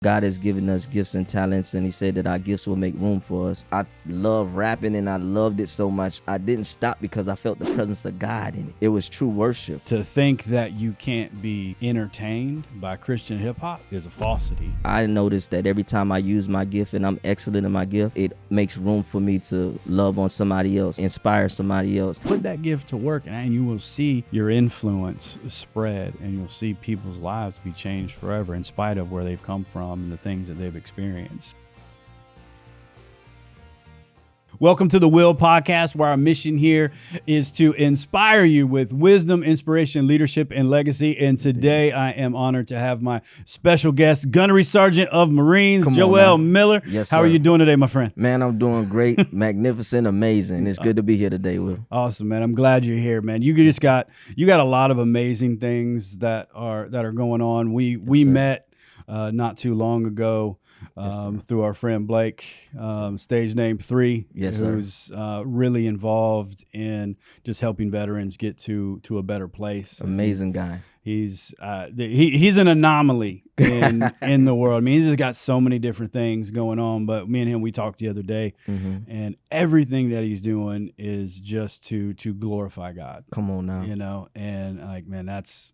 God has given us gifts and talents, and he said that our gifts will make room for us. I love rapping, and I loved it so much. I didn't stop because I felt the presence of God in it. It was true worship. To think that you can't be entertained by Christian hip hop is a falsity. I noticed that every time I use my gift and I'm excellent in my gift, it makes room for me to love on somebody else, inspire somebody else. Put that gift to work, and you will see your influence spread, and you'll see people's lives be changed forever in spite of where they've come from and the things that they've experienced. Welcome to the Will Podcast, where our mission here is to inspire you with wisdom, inspiration, leadership, and legacy. And today I am honored to have my special guest, Gunnery Sergeant of Marines, Joel Miller. Yes, How are you doing today, my friend? Man, I'm doing great, magnificent, amazing. It's good to be here today, Will. Awesome, man. I'm glad you're here, man. You got a lot of amazing things that are going on. We met not too long ago. Through our friend Blake, stage name 3, who's really involved in just helping veterans get to a better place. Amazing guy. He's an anomaly in the world. I mean, he's just got so many different things going on. But me and him, we talked the other day, and everything that he's doing is just to glorify God. Come on now, and like, man, that's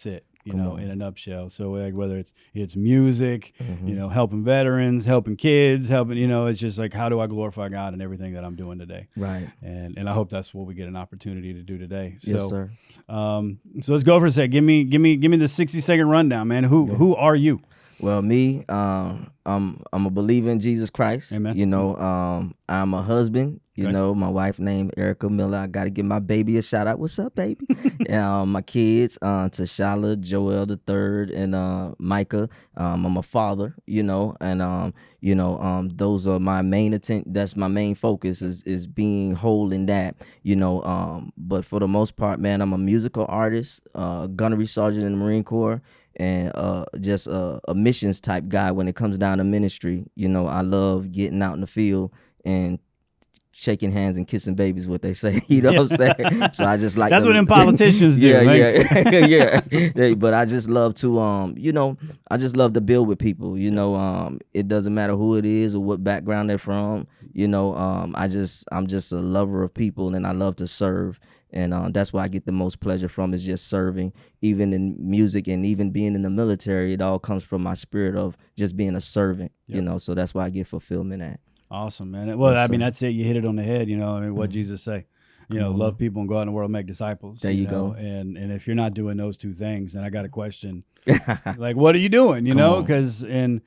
it. In a nutshell. So like, whether it's music, helping veterans, helping kids, it's just like, how do I glorify God in everything that I'm doing today? Right. And I hope that's what we get an opportunity to do today. Yes, so, sir. So let's go for a sec. Give me the 60-second rundown, man. Who are you? Well, me, I'm a believer in Jesus Christ. Amen. I'm a husband. My wife named Erica Miller. I got to give my baby a shout out. What's up, baby? My kids, Tashala, Joel the third, and Micah. I'm a father. And those are my main that's my main focus is being whole in that. But for the most part, man, I'm a musical artist, gunnery sergeant in the Marine Corps. And just a missions type guy when it comes down to ministry. I love getting out in the field and shaking hands and kissing babies, what they say. You know what I'm saying? So I just like that's what them politicians do. Yeah. But I just love to I just love to build with people. It doesn't matter who it is or what background they're from. I'm just a lover of people, and I love to serve. And that's why I get the most pleasure from is just serving. Even in music and even being in the military, it all comes from my spirit of just being a servant, so that's why I get fulfillment at. Awesome, man. Well, I mean, that's it. You hit it on the head, what Jesus say. Love people and go out in the world and make disciples. There you go. And if you're not doing those two things, then I got a question. Like, what are you doing, Because and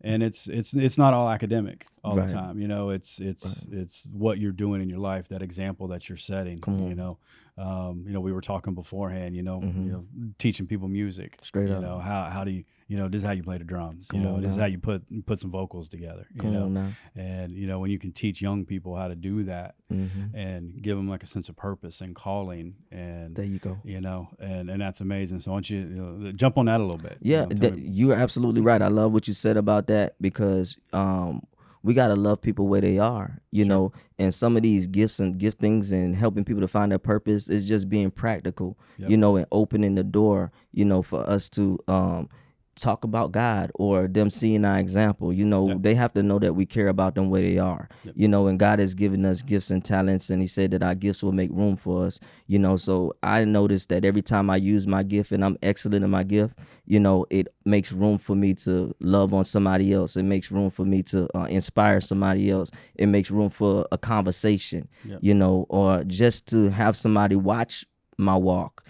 it's not all academic all the time. It's what you're doing in your life, that example that you're setting. We were talking beforehand, teaching people music. Straight up. How do you, this is how you play the drums. This is how you put some vocals together. And when you can teach young people how to do that and give them like a sense of purpose and calling, and there you go. And that's amazing. So why don't you jump on that a little bit? Yeah, you're absolutely right. I love what you said about that, because we got to love people where they are, Sure. And some of these gifts and giftings and helping people to find their purpose is just being practical, Yep. And opening the door, for us to talk about God, or them seeing our example. Yep. They have to know that we care about them where they are, Yep. And God has given us gifts and talents, and he said that our gifts will make room for us, so I noticed that every time I use my gift and I'm excellent in my gift, it makes room for me to love on somebody else. It makes room for me to inspire somebody else. It makes room for a conversation, Yep. or just to have somebody watch my walk,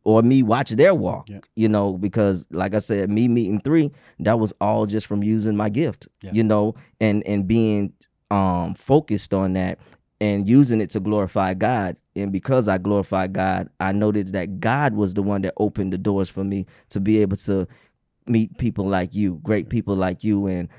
or me watch their walk, Yeah. Because like I said, me meeting 3, that was all just from using my gift, Yeah. and being focused on that and using it to glorify God. And because I glorify God, I noticed that God was the one that opened the doors for me to be able to meet people like you, great people like you and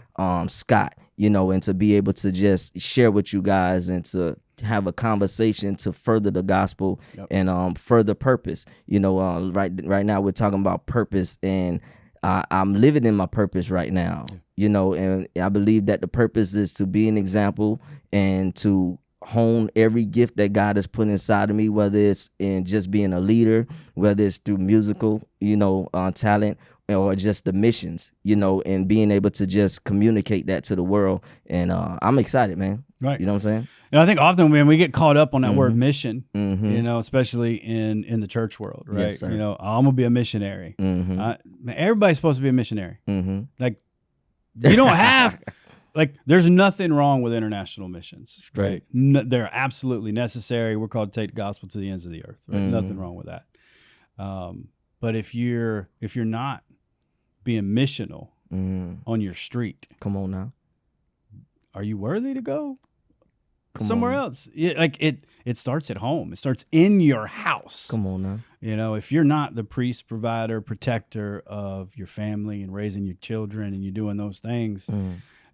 Scott, and to be able to just share with you guys and to have a conversation to further the gospel. Yep. And further purpose. Right now we're talking about purpose, and I'm living in my purpose right now. And I believe that the purpose is to be an example and to hone every gift that God has put inside of me, whether it's in just being a leader, whether it's through musical, talent, or just the missions, and being able to just communicate that to the world. And I'm excited, man. Right. You know what I'm saying? And I think often when we get caught up on that word mission, Mm-hmm. Especially in the church world, right? Yes, sir. I'm gonna be a missionary. Mm-hmm. Man, everybody's supposed to be a missionary. Mm-hmm. Like, you don't have, like, there's nothing wrong with international missions, right? They're absolutely necessary. We're called to take the gospel to the ends of the earth, right? Nothing wrong with that. But if you're not being missional on your street, come on now, are you worthy to go somewhere else? It starts at home. It starts in your house. Come on now. If you're not the priest, provider, protector of your family and raising your children, and you're doing those things,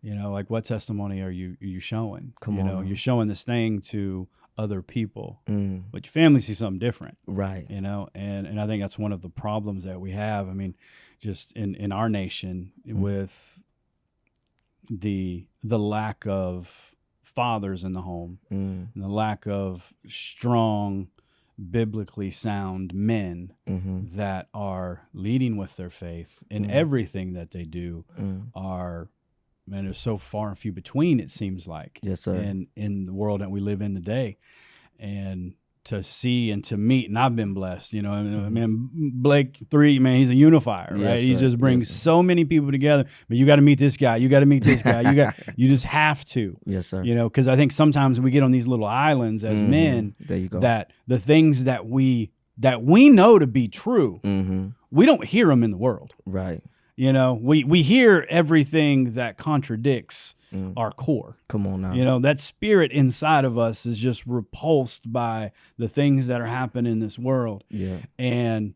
like, what testimony are you showing? Come on. You're showing this thing to other people, but your family sees something different, right? And I think that's one of the problems that we have. I mean, just in our nation, with the lack of fathers in the home, and the lack of strong, biblically sound men that are leading with their faith in everything that they do, are, man, they're so far and few between, it seems like. Yes, sir. In the world that we live in today. And to see and to meet, and I've been blessed, I mean, Blake 3, man, he's a unifier, yes, right? Sir. He just brings so many people together. But you got to meet this guy. You got to meet this guy. You just have to. Yes, sir. Because I think sometimes we get on these little islands as men, there you go, that the things that we know to be true, we don't hear them in the world. Right. We hear everything that contradicts our core. Come on now. That spirit inside of us is just repulsed by the things that are happening in this world. Yeah.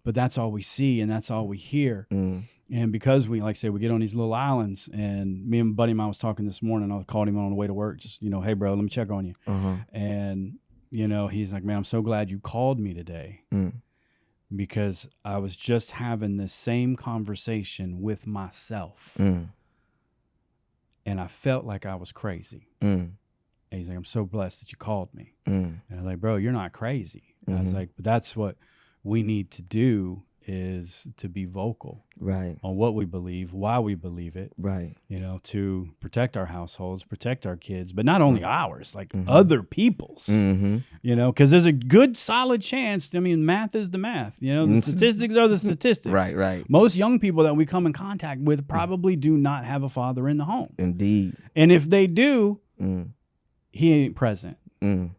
But that's all we see and that's all we hear. And because we, like I say, we get on these little islands, and me and a buddy of mine was talking this morning. I called him on the way to work, just, hey, bro, let me check on you. And, he's like, man, I'm so glad you called me today. Because I was just having this same conversation with myself. And I felt like I was crazy. And he's like, I'm so blessed that you called me. And I was like, bro, you're not crazy. And I was like, but that's what we need to do, is to be vocal, right, on what we believe, why we believe it, right, to protect our households, protect our kids, but not only ours, like other people's, because there's a good solid chance. I mean, math is the math, the statistics are the statistics. Right. Most young people that we come in contact with probably do not have a father in the home. Indeed. And if they do, he ain't present.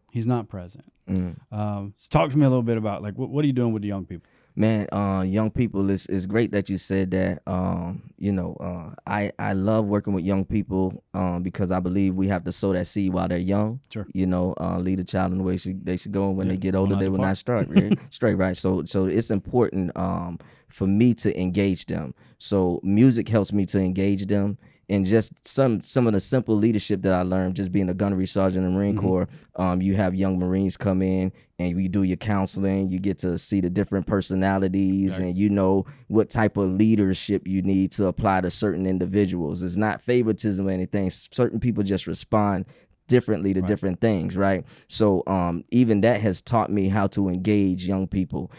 He's not present. So talk to me a little bit about, like, what are you doing with the young people? Man, young people, it's great that you said that. I love working with young people because I believe we have to sow that seed while they're young. Sure. Lead a child in the way they should go, and when they get older, they will not start straight. Right. So it's important for me to engage them. So music helps me to engage them. And just some of the simple leadership that I learned just being a gunnery sergeant in the Marine Corps. You have young Marines come in and you do your counseling. You get to see the different personalities, and you know what type of leadership you need to apply to certain individuals. It's not favoritism or anything. Certain people just respond differently to different things, right? So even that has taught me how to engage young people.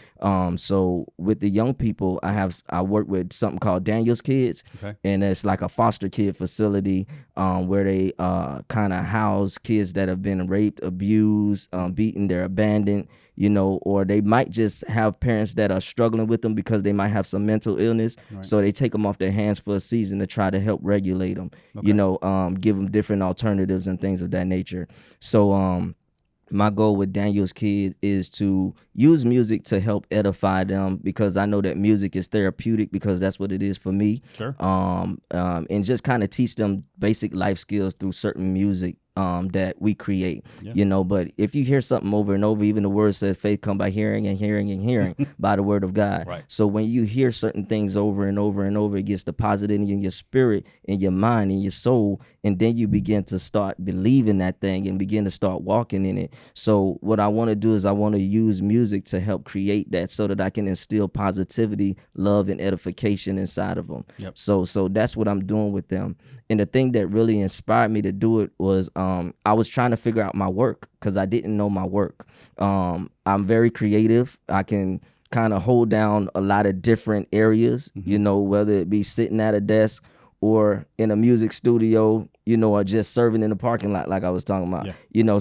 So with the young people, I work with something called Daniel's Kids, and it's like a foster kid facility where they kind of house kids that have been raped, abused, beaten, they're abandoned, or they might just have parents that are struggling with them because they might have some mental illness. So they take them off their hands for a season to try to help regulate them, give them different alternatives and things of that nature. So my goal with Daniel's Kids is to use music to help edify them, because I know that music is therapeutic, because that's what it is for me. Sure. And just kind of teach them basic life skills through certain music that we create, but if you hear something over and over, even the word says faith come by hearing and hearing and hearing by the word of God. Right. So when you hear certain things over and over and over, it gets deposited in your spirit, in your mind, in your soul, and then you begin to start believing that thing and begin to start walking in it. So what I want to do is I want to use music to help create that, so that I can instill positivity, love, and edification inside of them. So that's what I'm doing with them. And the thing that really inspired me to do it was I was trying to figure out my work, because I didn't know my work. I'm very creative. I can kind of hold down a lot of different areas, whether it be sitting at a desk or in a music studio, or just serving in the parking lot like I was talking about.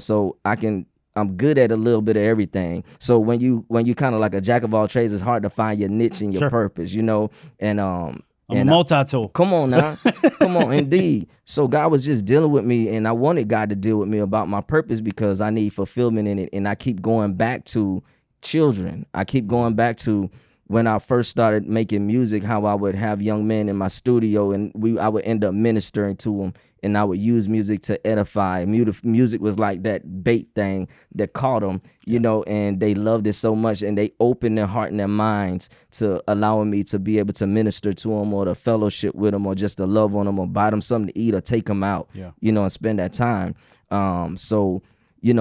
So I'm good at a little bit of everything. So when you kind of like a jack of all trades, it's hard to find your niche and your purpose, and I'm a multi-tool. Come on now. Come on, indeed. So God was just dealing with me, and I wanted God to deal with me about my purpose because I need fulfillment in it. And I keep going back to children. I keep going back to when I first started making music, how I would have young men in my studio, and I would end up ministering to them, and I would use music to edify. Music was like that bait thing that caught them, and they loved it so much, and they opened their heart and their minds to allowing me to be able to minister to them or to fellowship with them or just to love on them or buy them something to eat or take them out, and spend that time. So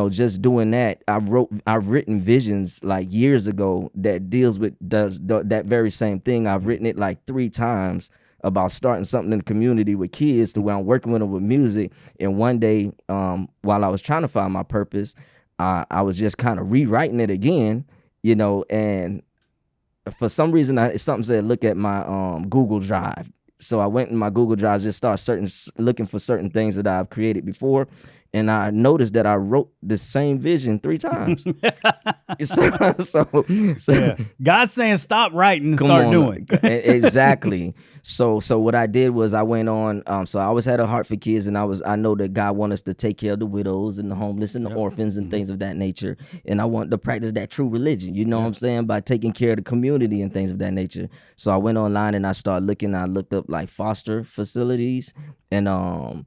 just doing that, I've written visions like years ago that does that very same thing. I've written it like 3 times about starting something in the community with kids to where I'm working with them with music. And one day, while I was trying to find my purpose, I was just kind of rewriting it again, and for some reason, something said, look at my Google Drive. So I went in my Google Drive, just started looking for certain things that I've created before. And I noticed that I wrote the same vision 3 times. so yeah. God's saying stop writing and start doing. Exactly. So what I did was I went on. So I always had a heart for kids, and I know that God wants us to take care of the widows and the homeless and the orphans and things of that nature. And I want to practice that true religion. You know what I'm saying? By taking care of the community and things of that nature. So I went online and I started looking. I looked up like foster facilities, and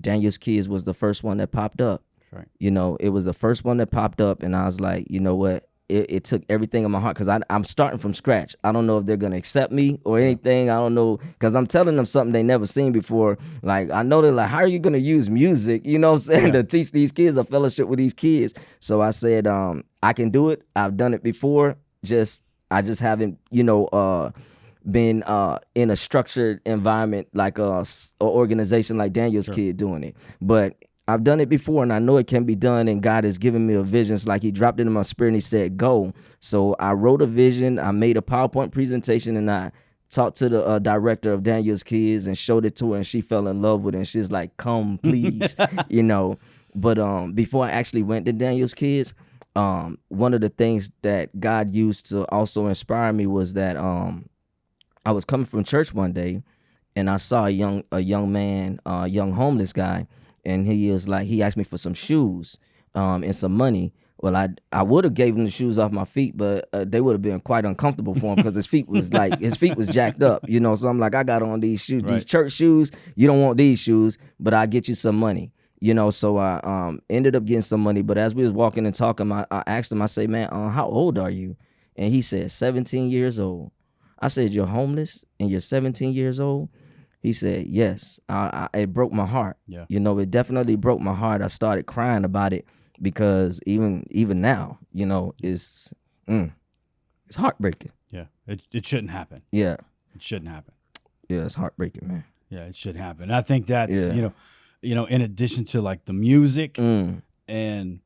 Daniel's Kids was the first one that popped up. Right. It was the first one that popped up, and I was like, you know what? It took everything in my heart because I'm starting from scratch. I don't know if they're gonna accept me or anything. I don't know because I'm telling them something they never seen before. Like I know they're like, how are you gonna use music? You know what I'm saying, to teach these kids or fellowship with these kids. So I said, I can do it. I've done it before. I just haven't, been in a structured environment like a organization like Daniel's Kid doing it. But I've done it before, and I know it can be done, and God has given me a vision. It's like he dropped it in my spirit and he said, go. So I wrote a vision. I made a PowerPoint presentation, and I talked to the director of Daniel's Kids and showed it to her, and she fell in love with it. And she's like, come, please, But before I actually went to Daniel's Kids, one of the things that God used to also inspire me was that I was coming from church one day, and I saw a young man, young homeless guy, and he asked me for some shoes, and some money. Well, I would have gave him the shoes off my feet, but they would have been quite uncomfortable for him because his feet was jacked up, So I'm like, I got on these shoes, these church shoes. You don't want these shoes, but I'll get you some money, So I ended up getting some money. But as we was walking and talking, I asked him, I say, man, how old are you? And he said, 17 years old. I said, you're homeless and you're 17 years old? He said, yes. It broke my heart. Yeah. It definitely broke my heart. I started crying about it because even now, it's heartbreaking. Yeah. It shouldn't happen. Yeah. It shouldn't happen. Yeah, it's heartbreaking, man. Yeah, it should happen. I think that's, in addition to like the music and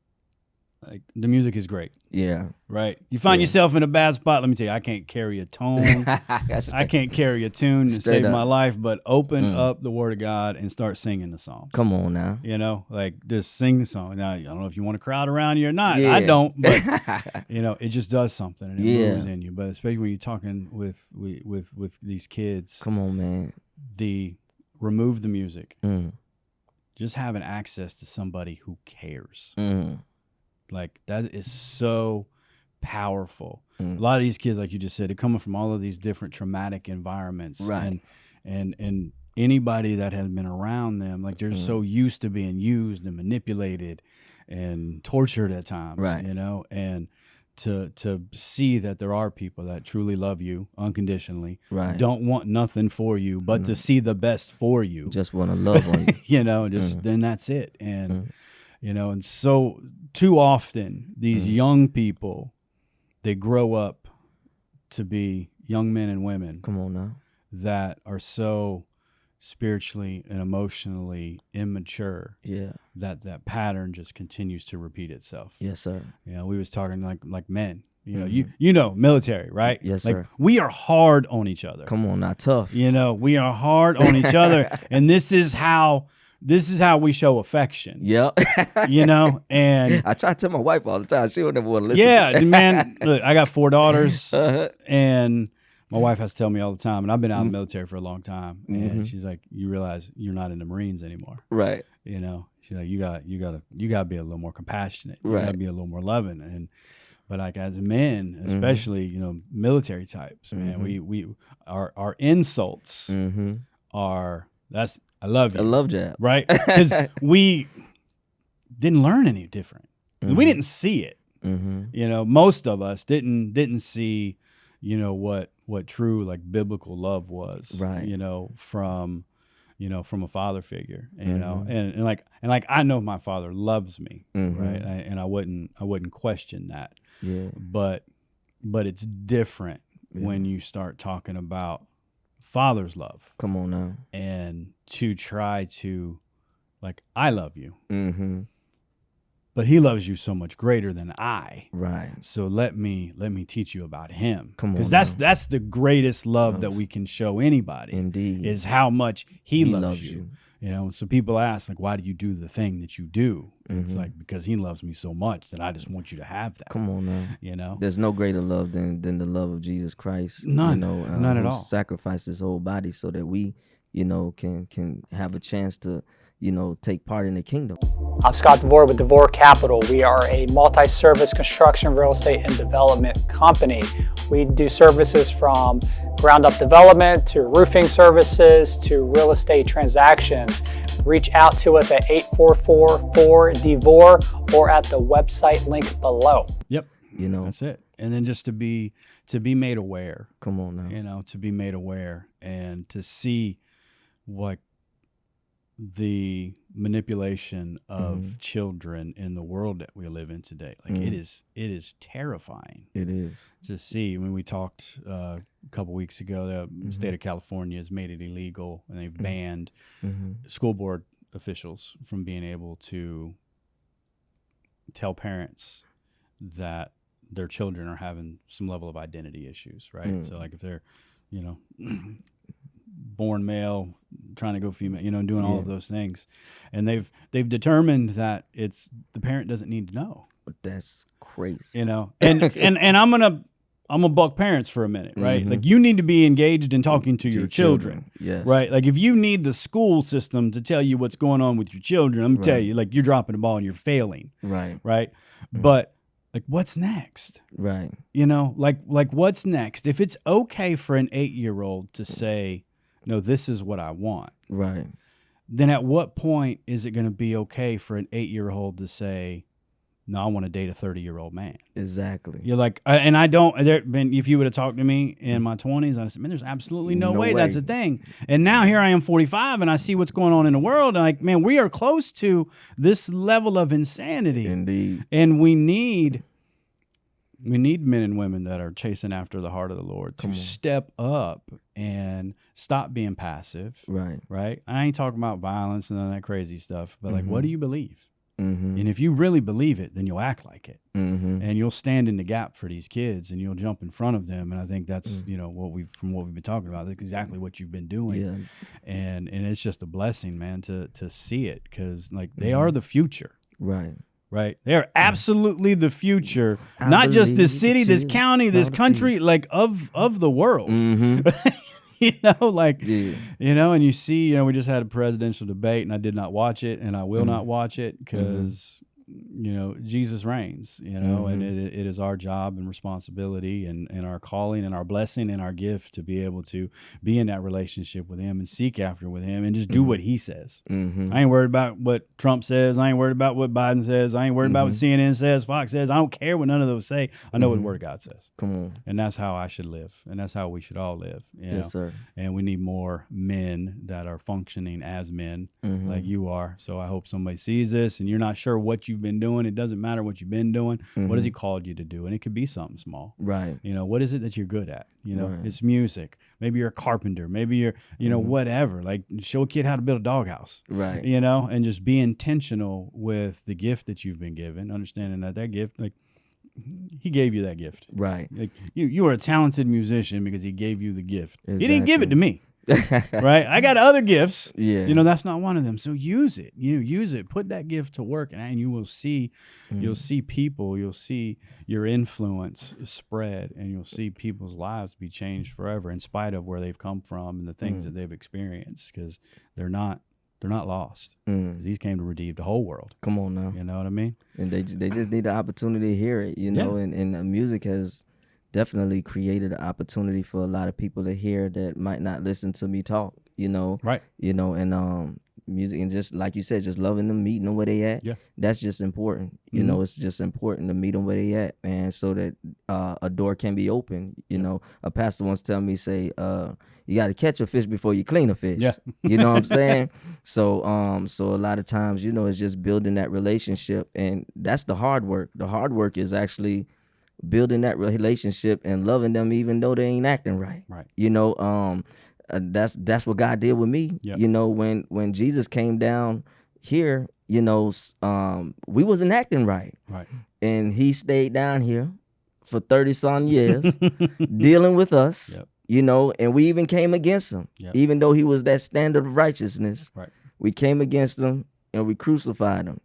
like the music is great. Yeah. Right. You find yourself in a bad spot. Let me tell you, I can't carry a tone. I can't carry a tune to save my life, but open up the word of God and start singing the songs. Come on now. Like just sing the song. Now, I don't know if you want a crowd around you or not. I don't, but it just does something and it moves in you. But especially when you're talking with these kids. Come on, man. Remove the music. Just having access to somebody who cares. Like that is so powerful. A lot of these kids, like you just said, they're coming from all of these different traumatic environments, right? And anybody that has been around them, like they're so used to being used and manipulated and tortured at times, right? And to see that there are people that truly love you unconditionally, right? Don't want nothing for you, but to see the best for you, just want to love on you, then that's it, and. And so too often these young people, they grow up to be young men and women. Come on now. That are so spiritually and emotionally immature. Yeah. That pattern just continues to repeat itself. Yes, sir. We was talking like men, You know, you know, military, right? Yes, like, sir. we are hard on each other. Come on, not tough. You know, we are hard on each other, and this is how we show affection. Yep. You know, and I try to tell my wife all the time. She don't ever want to listen. yeah, to man. Look, I got 4 daughters, Uh-huh. and my wife has to tell me all the time, and I've been out of the military for a long time, and she's like, "You realize you're not in the Marines anymore, Right. You know?" She's like, "You got to be a little more compassionate. You Right. got to be a little more loving." But like, as men, especially, you know, military types, man, we our insults are I love you, A love jab. right? Because we didn't learn any different. We didn't see it. You know, most of us didn't see, you know, what true, like, biblical love was, Right. you know, from a father figure, you know, and like I know my father loves me, right, and I wouldn't question that, Yeah. but it's different when you start talking about father's love. Come on now. And to try to, like, I love you, but he loves you so much greater than I. Right. So let me teach you about him. Come on Because now. that's the greatest love that we can show anybody. Indeed. Is how much he loves loves you. You know, so people ask, like, why do you do the thing that you do? It's like, because he loves me so much that I just want you to have that. Come on now. You know? There's no greater love than the love of Jesus Christ. None. You know, None at who all. sacrificed his whole body so that we, you know, can have a chance to, you know, take part in the kingdom. I'm Scott DeVore with DeVore Capital. We are a multi-service construction, real estate, and development company. We do services from ground-up development to roofing services to real estate transactions. Reach out to us at 844-4DeVore or at the website link below. Yep. You know, That's it. And then just to be made aware. come on now. You know, to be made aware and to see what the manipulation of children in the world that we live in today. Like, it is terrifying. It is. To see. When we talked a couple weeks ago, the state of California has made it illegal, and they've banned school board officials from being able to tell parents that their children are having some level of identity issues, right? So, like, if they're, you know, born male, trying to go female, you know, doing all of those things, and they've determined that the parent doesn't need to know. But that's crazy. You know, and I'm gonna buck parents for a minute, right? Like, you need to be engaged in talking to your children. Yes. Right? Like, if you need the school system to tell you what's going on with your children, I'm gonna tell you, like, you're dropping the ball and you're failing. Right. Right? But, like, what's next? Right. You know, like what's next? If it's okay for an 8-year-old to say, no, this is what I want, Right. then at what point is it going to be okay for an 8-year-old to say, no, I want to date a 30-year-old man? Exactly. You're like, and I don't, if you would have talked to me in my 20s, I'd said, man, there's absolutely no way that's a thing. And now here I am, 45, and I see what's going on in the world. And, like, man, we are close to this level of insanity. Indeed. And we need men and women that are chasing after the heart of the Lord to step up and stop being passive. Right. Right? I ain't talking about violence and all that crazy stuff, but like, what do you believe? Mm-hmm. And if you really believe it, then you'll act like it, Mm-hmm. and you'll stand in the gap for these kids, and you'll jump in front of them. And I think that's you know what we've been talking about. That's exactly what you've been doing. Yeah. And it's just a blessing, man, to see it, because, like, they are the future. Right. Right. They are absolutely the future, I not just this believe city, this you county, this are the country, like, of the world. Mm-hmm. You know, like, Yeah. you know, and you see, you know, we just had a presidential debate, and I did not watch it, and I will not watch it, because, you know, Jesus reigns, you know, and it is our job and responsibility and our calling and our blessing and our gift to be able to be in that relationship with him and seek after with him and just do what he says. Mm-hmm. I ain't worried about what Trump says. I ain't worried about what Biden says. I ain't worried about what CNN says, Fox says. I don't care what none of those say. I know what the Word of God says. Come on. And that's how I should live. And that's how we should all live. You know? Yes, sir. And we need more men that are functioning as men like you are. So I hope somebody sees this, and you're not sure what you've been doing. It doesn't matter what you've been doing. What has he called you to do? And it could be something small. Right. You know, what is it that you're good at? You know, Right. it's music. Maybe you're a carpenter. Maybe you're, you know, whatever. Like, show a kid how to build a doghouse. Right. You know, and just be intentional with the gift that you've been given, understanding that gift, like, he gave you that gift. Right. Like you are a talented musician because he gave you the gift. Exactly. He didn't give it to me. Right? I got other gifts. Yeah. You know, that's not one of them. So use it. Use it. Put that gift to work, and you will see you'll see people, you'll see your influence spread, and you'll see people's lives be changed forever in spite of where they've come from and the things that they've experienced, because they're not lost. Because He came to redeem the whole world. Come on now. You know what I mean? And they just need the opportunity to hear it, you know, and music has definitely created an opportunity for a lot of people to hear that might not listen to me talk, you know. Right. You know, and music, and just like you said, just loving them, meeting them where they at. Yeah. That's just important. You know, it's just important to meet them where they at, man, so that a door can be open. You know, a pastor once tell me, say, you got to catch a fish before you clean a fish. Yeah. You know what I'm saying? So so a lot of times, you know, it's just building that relationship, and that's the hard work. The hard work is actually building that relationship and loving them even though they ain't acting right. Right. You know, that's what God did with me. Yep. You know, when Jesus came down here, you know, we wasn't acting right. Right. And He stayed down here for 30-some years dealing with us. Yep. You know, and we even came against Him. Yep. Even though He was that standard of righteousness. Right. We came against Him and we crucified Him.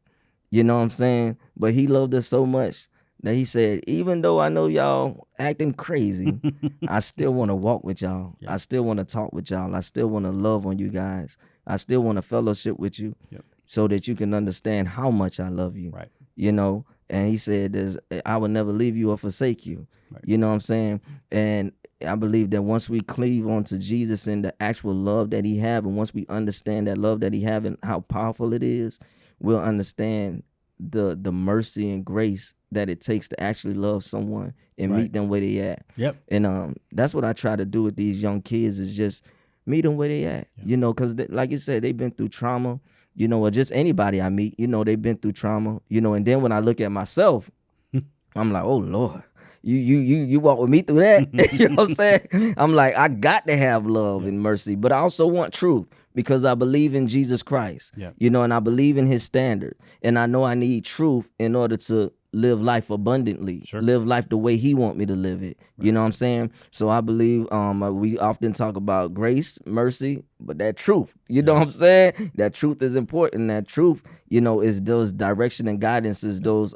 You know what I'm saying? But He loved us so much that He said, even though I know y'all acting crazy, I still want to walk with y'all. Yep. I still want to talk with y'all. I still want to love on you guys. I still want to fellowship with you. Yep. So that you can understand how much I love you. Right. You know, and He said, I will never leave you or forsake you. Right. You know what I'm saying? And I believe that once we cleave onto Jesus and the actual love that He have, and once we understand that love that He have and how powerful it is, we'll understand the mercy and grace that it takes to actually love someone and Right. meet them where they at. Yep. And that's what I try to do with these young kids, is just meet them where they at. Yeah. You know, because like you said, they've been through trauma, you know, or just anybody I meet, you know, they've been through trauma, you know, and then when I look at myself, I'm like, oh Lord, you walk with me through that. You know what I'm saying? I'm like, I got to have love and mercy, but I also want truth, because I believe in Jesus Christ. Yeah. You know, and I believe in His standard, and I know I need truth in order to live life abundantly, Sure. live life the way He want me to live it. Right. You know what I'm saying? So I believe we often talk about grace, mercy, but that truth, you know what I'm saying? That truth is important. That truth, you know, is those direction and guidance, is those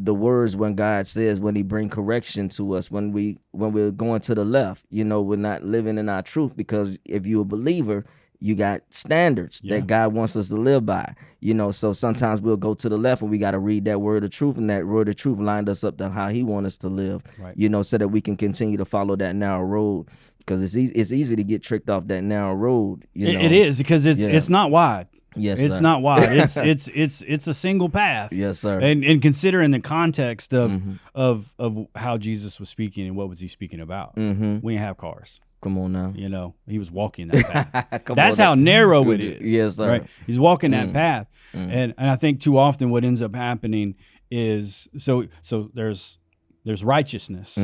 the words when God says, when He bring correction to us, when we're going to the left, you know, we're not living in our truth, because if you're a believer, you got standards that God wants us to live by, you know. So sometimes we'll go to the left and we got to read that word of truth, and that word of truth lined us up to how He wants us to live, Right. you know, so that we can continue to follow that narrow road, because it's easy to get tricked off that narrow road. You know? It is, because it's not wide. Yes, it's sir. not wide. It's a single path. Yes, sir. And considering the context of how Jesus was speaking and what was He speaking about, we didn't have cars. Come on now. You know, He was walking that path. Come That's on how narrow it is. Yes, sir. Right? He's walking that path, and I think too often what ends up happening is so there's righteousness.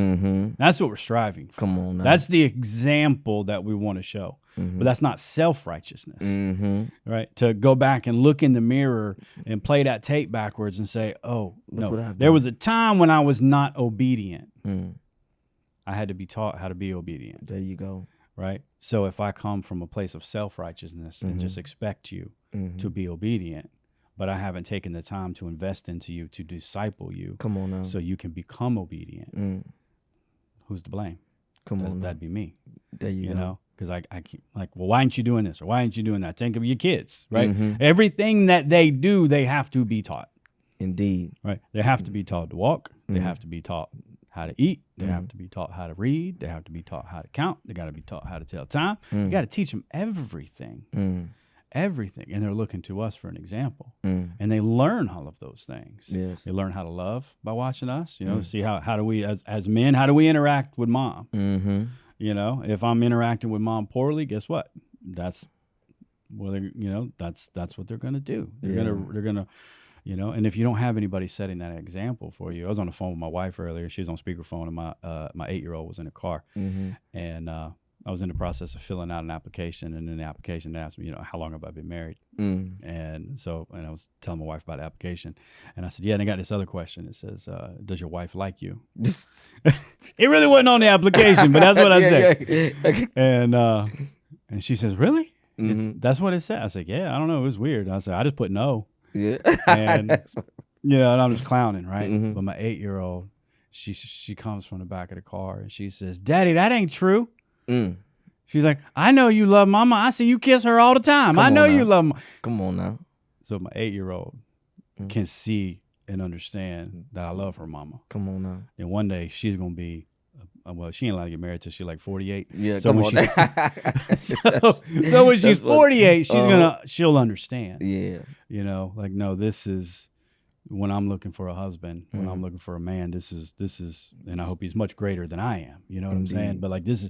That's what we're striving for. Come on now. That's the example that we want to show. But that's not self-righteousness, right? To go back and look in the mirror and play that tape backwards and say, oh, no, there was a time when I was not obedient. I had to be taught how to be obedient. There you go. Right? So if I come from a place of self-righteousness and just expect you to be obedient, but I haven't taken the time to invest into you, to disciple you, come on now, so you can become obedient, who's to blame? Come on, that'd be me. There you go. Know, because I keep like, well, why aren't you doing this, or why aren't you doing that? Think of your kids, right? Everything that they do, they have to be taught. Indeed. Right? They have to be taught to walk. They have to be taught how to eat. They have to be taught how to read. They have to be taught how to count. They got to be taught how to tell time. You got to teach them everything. Everything, and they're looking to us for an example, and they learn all of those things. Yes. They learn how to love by watching us. You know, see how do we as men, how do we interact with mom? You know, if I'm interacting with mom poorly, guess what? That's what they're gonna do. They're gonna, you know. And if you don't have anybody setting that example for you, I was on the phone with my wife earlier. She was on speakerphone, and my 8-year-old was in a car, and I was in the process of filling out an application, and in the application asked me, how long have I been married? And I was telling my wife about the application, and I said, and I got this other question. It says, does your wife like you? It really wasn't on the application, but that's what I said. And she says, really? That's what it said. I said, yeah, I don't know. It was weird. I said, I just put no. Yeah. And, and I'm just clowning, right? But my 8-year-old, she comes from the back of the car, and she says, Daddy, that ain't true. She's like, I know you love Mama. I see you kiss her all the time. I know you love Mama. Come on now. So my 8-year-old can see and understand that I love her Mama. Come on now. And one day she's going to be, she ain't allowed to get married till she's like 48. Yeah, so come when on. so when she's 48, she'll understand. Yeah. Like, no, this is when I'm looking for a husband, when I'm looking for a man, this is, and I hope he's much greater than I am. You know what I'm saying? But like, this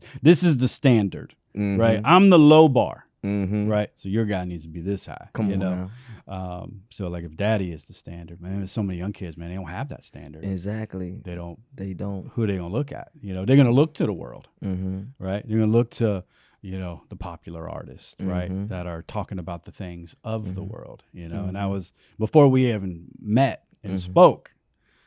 is the standard, right? I'm the low bar, right? So your guy needs to be this high. Come on now. So like, if Daddy is the standard, man, there's so many young kids, man, they don't have that standard. Exactly. They don't. Who are they gonna look at? They're gonna look to the world, right? They're gonna look to the popular artists, right, that are talking about the things of the world, and that was before we even met and spoke.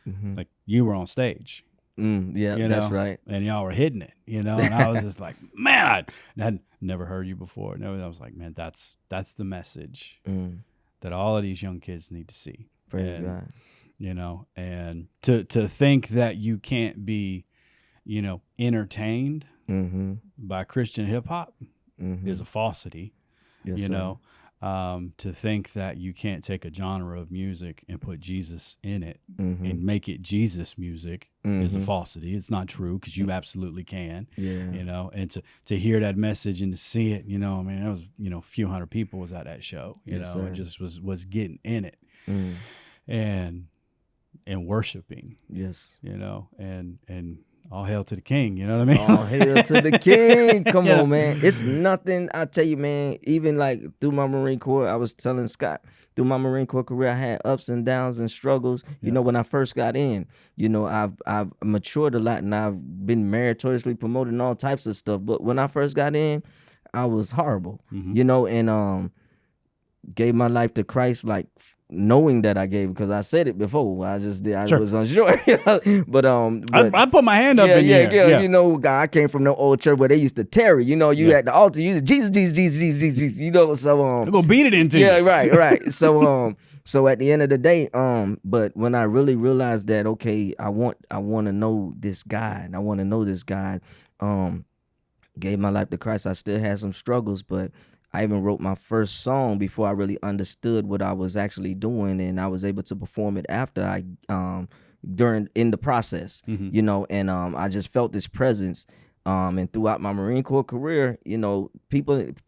Like, you were on stage. Yeah, that's right. And y'all were hitting it, and I was just like, man, I had never heard you before. I was like, man, that's the message that all of these young kids need to see. Praise God. And to think that you can't be, entertained by Christian hip hop is a falsity. Yes, to think that you can't take a genre of music and put Jesus in it and make it Jesus music is a falsity. It's not true, because you absolutely can. Yeah. And to hear that message and to see it, there was a few hundred people was at that show. And just was getting in it and worshiping. Yes. And all hail to the King, you know what I mean? All hail to the King. Come on, man. It's nothing, I tell you, man, even like through my Marine Corps, I was telling Scott, through my Marine Corps career, I had ups and downs and struggles. When I first got in, I've matured a lot, and I've been meritoriously promoted and all types of stuff. But when I first got in, I was horrible, and gave my life to Christ, like, knowing that I gave, because I said it before. I just did. I was unsure. But I put my hand up in the air. Yeah. I came from the old church where they used to tarry. You at the altar, you Jesus, Jesus. So they're gonna beat it into you. Yeah, right. So at the end of the day, but when I really realized that, okay, I want to know this God. I want to know this God. Gave my life to Christ. I still had some struggles, but I even wrote my first song before I really understood what I was actually doing, and I was able to perform it after I in the process, and I just felt this presence. And throughout my Marine Corps career,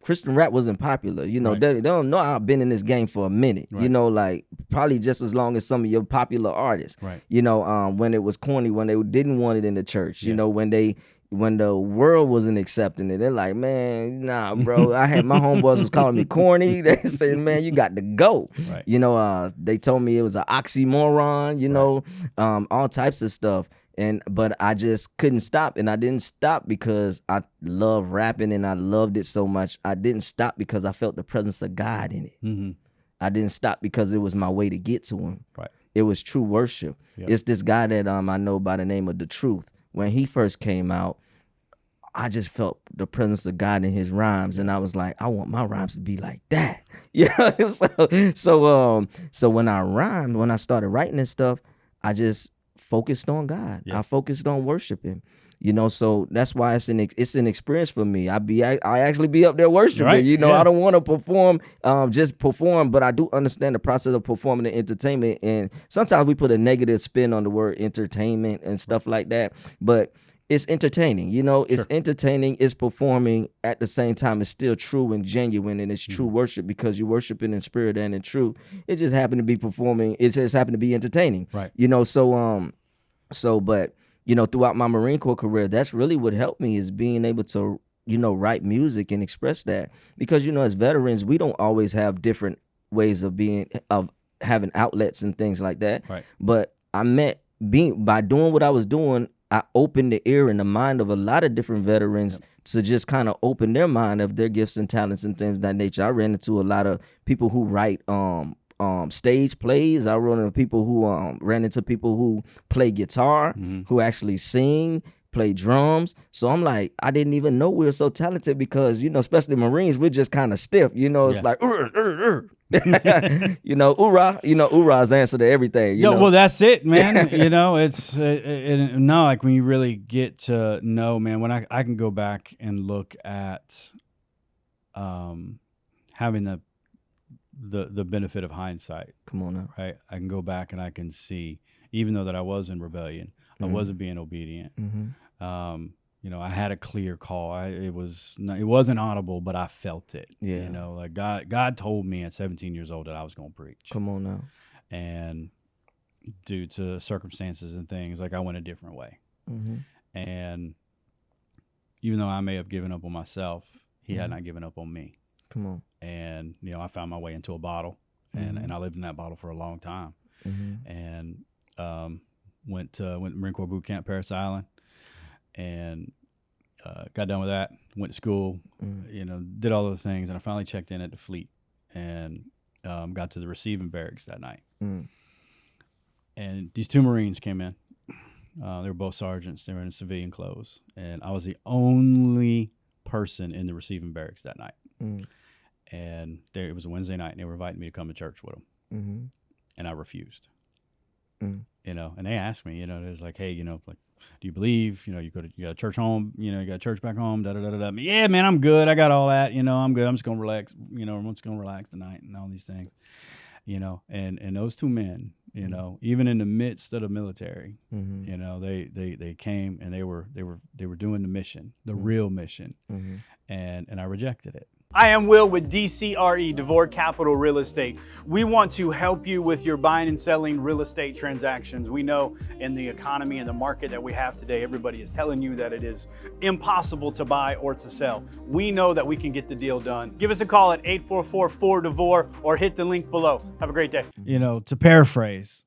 Christian rap wasn't popular. They don't know I've been in this game for a minute. Like probably just as long as some of your popular artists. Right. When it was corny, when they didn't want it in the church. When the world wasn't accepting it, they're like, man, nah, bro. I had my homeboys was calling me corny. They said, man, you got to go. Right. They told me it was an oxymoron, all types of stuff. But I just couldn't stop, and I didn't stop because I love rapping and I loved it so much. I didn't stop because I felt the presence of God in it. I didn't stop because it was my way to get to him. Right. It was true worship. Yep. It's this guy that I know by the name of The Truth. When he first came out, I just felt the presence of God in his rhymes, and I was like, I want my rhymes to be like that. So when I started writing this stuff, I just focused on God. I focused on worshiping. So that's why it's an experience for me. I actually be up there worshiping. Right. I don't want to perform, just perform, but I do understand the process of performing and entertainment. And sometimes we put a negative spin on the word entertainment and stuff like that. But it's entertaining. It's entertaining. It's performing at the same time. It's still true and genuine, and it's true worship because you're worshiping in spirit and in truth. It just happened to be performing. It just happened to be entertaining. Right. But throughout my Marine Corps career, that's really what helped me, is being able to, write music and express that. Because, as veterans, we don't always have different ways of having outlets and things like that. Right. But by doing what I was doing, I opened the ear and the mind of a lot of different veterans to just kind of open their mind of their gifts and talents and things of that nature. I ran into a lot of people who write stage plays. I ran into people who play guitar, who actually sing, play drums. So I'm like, I didn't even know we were so talented because, especially Marines, we're just kind of stiff. It's like, hoorah's answer to everything. Well, that's it, man. It's no, like when you really get to know, man, when I can go back and look at having the benefit of hindsight. Come on now. Right? I can go back and I can see, even though that I was in rebellion, I wasn't being obedient. I had a clear call. It wasn't audible, but I felt it. Yeah. Like God told me at 17 years old that I was going to preach. Come on now. And due to circumstances and things, like I went a different way. And even though I may have given up on myself, he had not given up on me. Come on. And I found my way into a bottle, and I lived in that bottle for a long time. And went to Marine Corps boot camp, Parris Island, and got done with that. Went to school, did all those things, and I finally checked in at the fleet, and got to the receiving barracks that night. And these two Marines came in. They were both sergeants. They were in civilian clothes, and I was the only person in the receiving barracks that night. And it was a Wednesday night, and they were inviting me to come to church with them, and I refused. And they asked me, they was like, hey, like, do you believe, you got a church home, you got a church back home, da-da-da-da-da. Yeah, man, I'm good. I got all that, I'm good. I'm just going to relax, I'm just going to relax tonight and all these things, and those two men, even in the midst of the military, they came and they were doing the mission, the real mission, and I rejected it. I am Will with DCRE, DeVore Capital Real Estate. We want to help you with your buying and selling real estate transactions. We know in the economy and the market that we have today, everybody is telling you that it is impossible to buy or to sell. We know that we can get the deal done. Give us a call at 844-4DeVore or hit the link below. Have a great day. To paraphrase,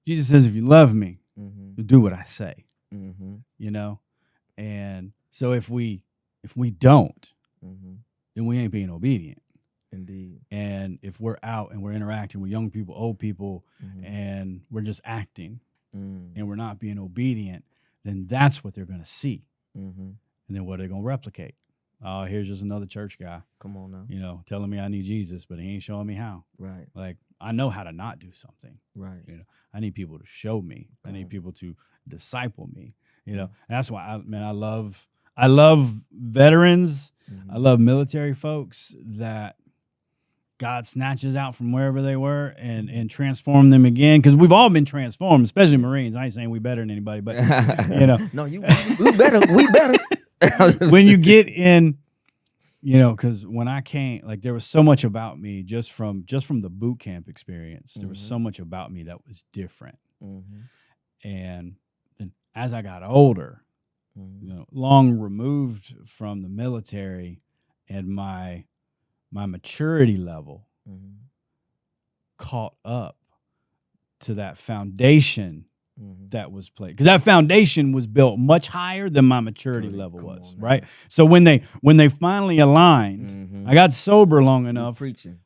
Jesus says, if you love me, you do what I say, and so if we don't, then we ain't being obedient. Indeed. And if we're out and we're interacting with young people, old people, and we're just acting and we're not being obedient, then that's what they're going to see. And then what are they going to replicate? Oh, here's just another church guy. Come on now. Telling me I need Jesus, but he ain't showing me how. Right. Like, I know how to not do something. Right. I need people to show me. I need people to disciple me. And that's why I love veterans. I love military folks that God snatches out from wherever they were and transform them again. Because we've all been transformed, especially Marines. I ain't saying we better than anybody, but No, we better. We better. When you get in, because when I came, like there was so much about me just from the boot camp experience. There was so much about me that was different. And then as I got older, long removed from the military, and my maturity level caught up to that foundation that was played, because that foundation was built much higher than my maturity level was, right? So when they finally aligned, I got sober long enough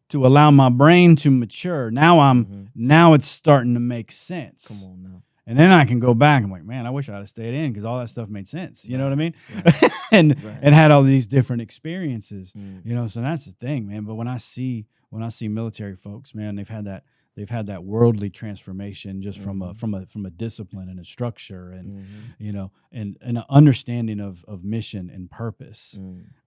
to allow my brain to mature. Now it's starting to make sense. Come on now. And then I can go back and I'm like, man, I wish I'd have stayed in, because all that stuff made sense. You know what I mean? Right. and had all these different experiences. So that's the thing, man. But when I see military folks, man, they've had that worldly transformation just from a discipline and a structure and and an understanding of mission and purpose.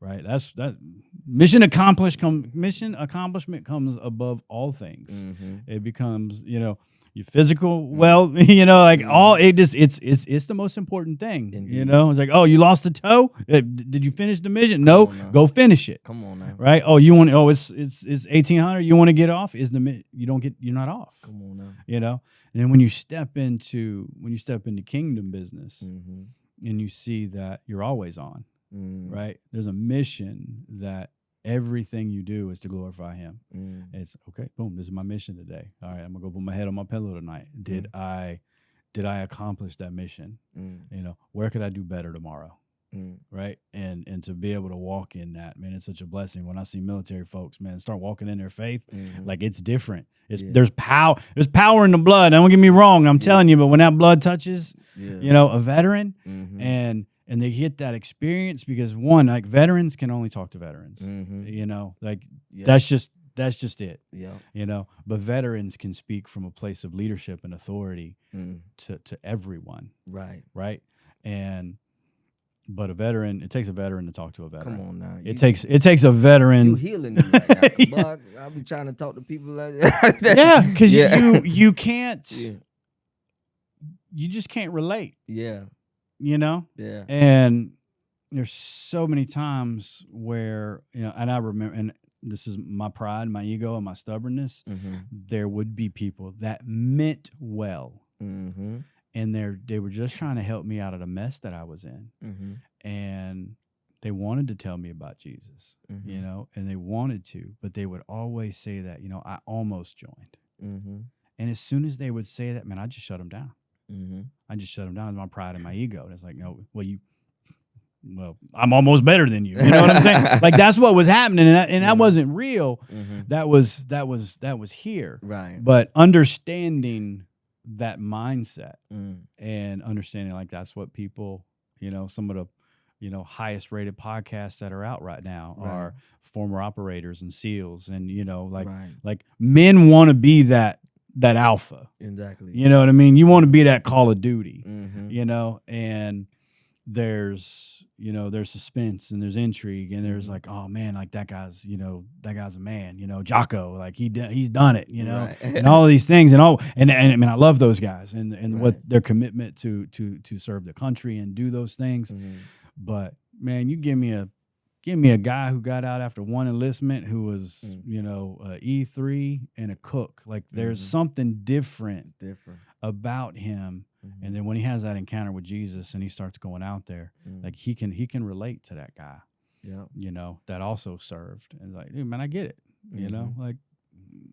Right? That mission accomplishment comes above all things. It becomes, your physical all it's the most important thing. Indeed. It's like, oh, you lost a toe, did you finish the mission? No, go finish it. Come on now. Right? Oh, you want, it's 1800, you want to get off, you're not off. Come on now. And then when you step into kingdom business, and you see that you're always on, right? There's a mission that everything you do is to glorify him. It's okay, boom, this is my mission today. All right, I'm gonna go put my head on my pillow tonight. Did I accomplish that mission? Where could I do better tomorrow? right? And to be able to walk in that, man, it's such a blessing. When I see military folks, man, start walking in their faith, like it's different. There's power in the blood. Don't get me wrong, I'm telling you, but when that blood touches, a veteran, and they get that experience, because one, like veterans can only talk to veterans, that's just it. But veterans can speak from a place of leadership and authority to everyone. Right. But a veteran, it takes a veteran to talk to a veteran. Come on now. It takes a veteran. You healing me right now. Boy, I'll be trying to talk to people like that. Yeah, because you can't, you just can't relate. Yeah. Yeah. And there's so many times where, and I remember, and this is my pride, my ego, and my stubbornness, there would be people that meant well. And they were just trying to help me out of the mess that I was in. And they wanted to tell me about Jesus, and they wanted to, but they would always say that, I almost joined. And as soon as they would say that, man, I just shut them down. I just shut them down with my pride and my ego. And it's like, no, well, I'm almost better than you. You know what I'm saying? Like that's what was happening, and that wasn't real. That was here. Right. But understanding that mindset and understanding like that's what people, some of the highest rated podcasts that are out right now are former operators and SEALs, and like men want to be that alpha. Exactly. You know what I mean? You want to be that Call of Duty. And there's suspense and there's intrigue, and there's like, oh man, like that guy's a man, Jocko, like he's done it, and all of these things, and I mean, I love those guys and what their commitment to serve the country and do those things. But man, you give me a guy who got out after one enlistment who was, a E3 and a cook. Like there's something different about him. And then when he has that encounter with Jesus and he starts going out there, like he can relate to that guy, that also served. And like, dude, man, I get it.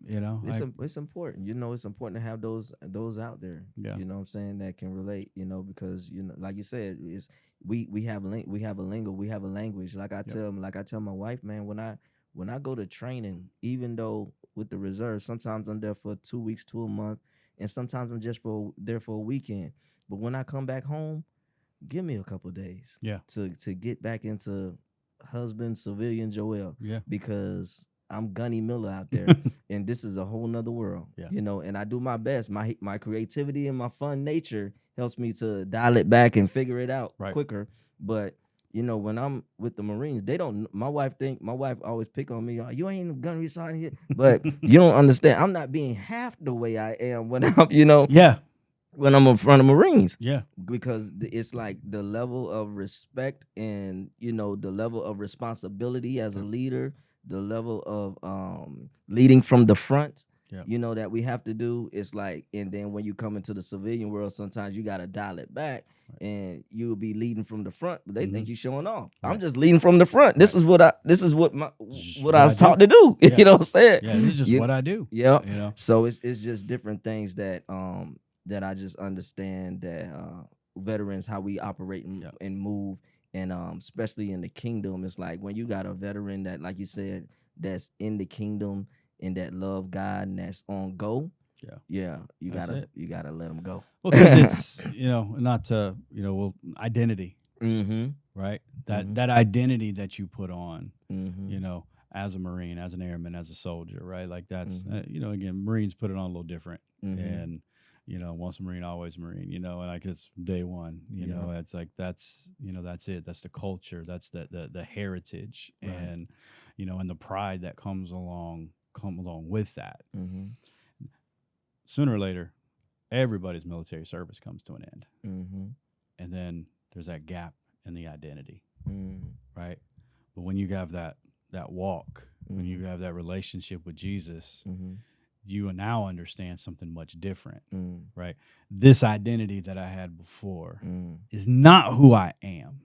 It's important. It's important to have those out there. Yeah. You know what I'm saying, that can relate, because like you said, is we have a lingo, we have a language. Like I tell my wife, man, when I go to training, even though with the reserve, sometimes I'm there for 2 weeks to a month, and sometimes I'm just there for a weekend. But when I come back home, give me a couple of days to get back into husband, civilian Joel. Yeah. Because I'm Gunny Miller out there, and this is a whole nother world. Yeah. And I do my best. My creativity and my fun nature helps me to dial it back and figure it out quicker. But when I'm with the Marines, they don't. My wife always pick on me. Oh, you ain't gonna be sergeant here, but you don't understand. I'm not being half the way I am when I'm, when I'm in front of Marines. Yeah, because it's like the level of respect and the level of responsibility as a leader, the level of leading from the front. That we have to do. It's like, and then when you come into the civilian world, sometimes you gotta dial it back. And you'll be leading from the front, but they think you're showing off. I'm just leading from the front. This is what I was taught to do. You know what I'm saying? Yeah, this is just what I do. Yeah. So it's just different things that that I just understand that veterans, how we operate and move, and especially in the kingdom, it's like when you got a veteran that, like you said, that's in the kingdom and that love God and that's on go. You gotta let them go. Well, because it's not to identity, right? That identity that you put on, as a Marine, as an airman, as a soldier, right? Like that's again, Marines put it on a little different, and once a Marine, always a Marine, and like it's day one, it's like that's that's it, that's the culture, that's the heritage, and and the pride that comes along with that. Sooner or later, everybody's military service comes to an end. And then there's that gap in the identity, right? But when you have that walk, when you have that relationship with Jesus, you now understand something much different, right? This identity that I had before is not who I am.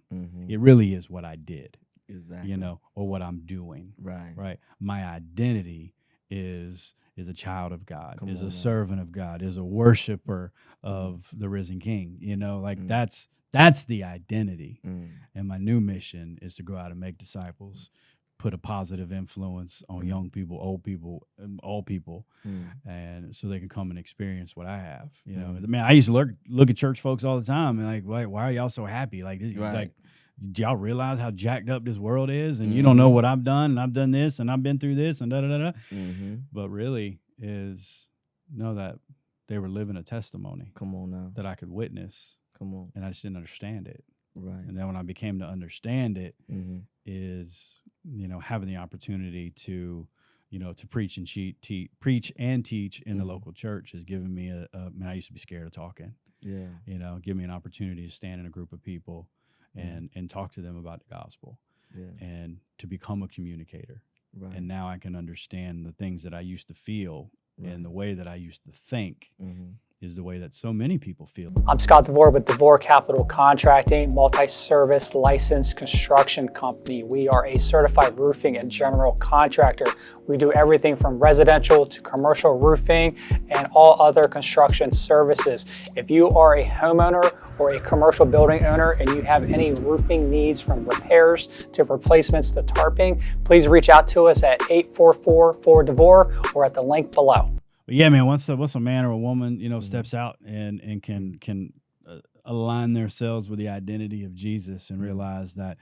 It really is what I did, exactly, or what I'm doing, right? My identity is a child of God, is a servant of God, is a worshiper of the risen King. That's That's the identity. Mm. And my new mission is to go out and make disciples, put a positive influence on young people, old people, and all people, and so they can come and experience what I have. You know, I mean, I used to look at church folks all the time and like, why are y'all so happy? Like, this, Right. like, do y'all realize how jacked up this world is? And you don't know what I've done, and I've done this, and I've been through this, and da da da da. But really, is know that they were living a testimony. Come on now. That I could witness. Come on. And I just didn't understand it. Right. And then when I became to understand it, is, you know, having the opportunity to, you know, to preach and preach and teach in the local church has given me man, I used to be scared of talking. Yeah. You know, give me an opportunity to stand in a group of people and talk to them about the gospel. Yeah. And to become a communicator. Right. And now I can understand the things that I used to feel and the way that I used to think is the way that so many people feel. I'm Scott DeVore with DeVore Capital Contracting, multi-service licensed construction company. We are a certified roofing and general contractor. We do everything from residential to commercial roofing and all other construction services. If you are a homeowner or a commercial building owner and you have any roofing needs from repairs to replacements to tarping, please reach out to us at 844-4DeVore or at the link below. But yeah, man, once a man or a woman, you know, steps out and can align themselves with the identity of Jesus and realize that,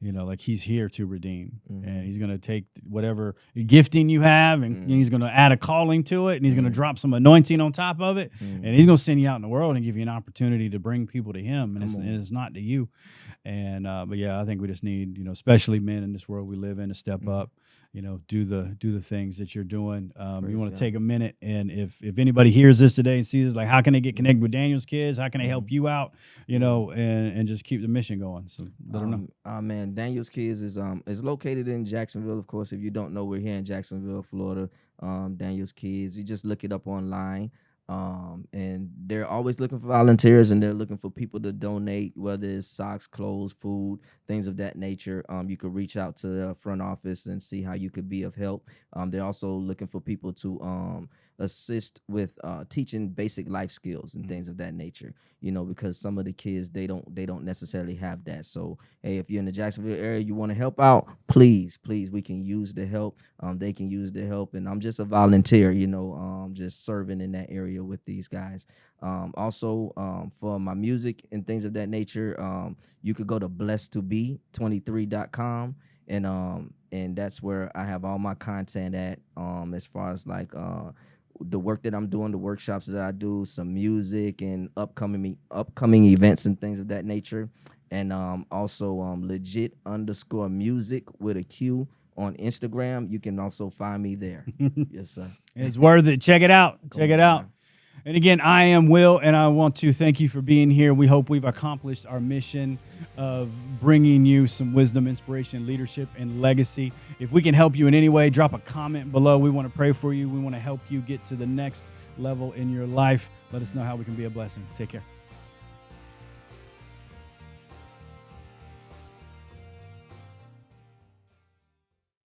you know, like he's here to redeem and he's going to take whatever gifting you have and he's going to add a calling to it and he's going to drop some anointing on top of it and he's going to send you out in the world and give you an opportunity to bring people to him and it's not to you. And but yeah, I think we just need, you know, especially men in this world we live in, to step up, you know, do the things that you're doing. You want to take a minute, and if anybody hears this today and sees this, like, how can they get connected with Daniel's kids? How can they help you out? You know, and just keep the mission going. So let them know. Man, Daniel's Kids is located in Jacksonville. Of course, if you don't know, we're here in Jacksonville, Florida. Daniel's Kids, you just look it up online. And they're always looking for volunteers, and they're looking for people to donate, whether it's socks, clothes, food, things of that nature. You could reach out to the front office and see how you could be of help. They're also looking for people to assist with teaching basic life skills and things of that nature, you know, because some of the kids, they don't necessarily have that. So, hey, if you're in the Jacksonville area, you want to help out, please, we can use the help. They can use the help, and I'm just a volunteer, you know, just serving in that area with these guys. Also, for my music and things of that nature, you could go to blessedtobe23.com, and that's where I have all my content at, as far as like the work that I'm doing, the workshops that I do, some music and upcoming events and things of that nature. And also legit_music with a Q on Instagram. You can also find me there. Yes, sir. It's worth it. Check it out. Check it out. And again, I am Will, and I want to thank you for being here. We hope we've accomplished our mission of bringing you some wisdom, inspiration, leadership, and legacy. If we can help you in any way, drop a comment below. We want to pray for you. We want to help you get to the next level in your life. Let us know how we can be a blessing. Take care.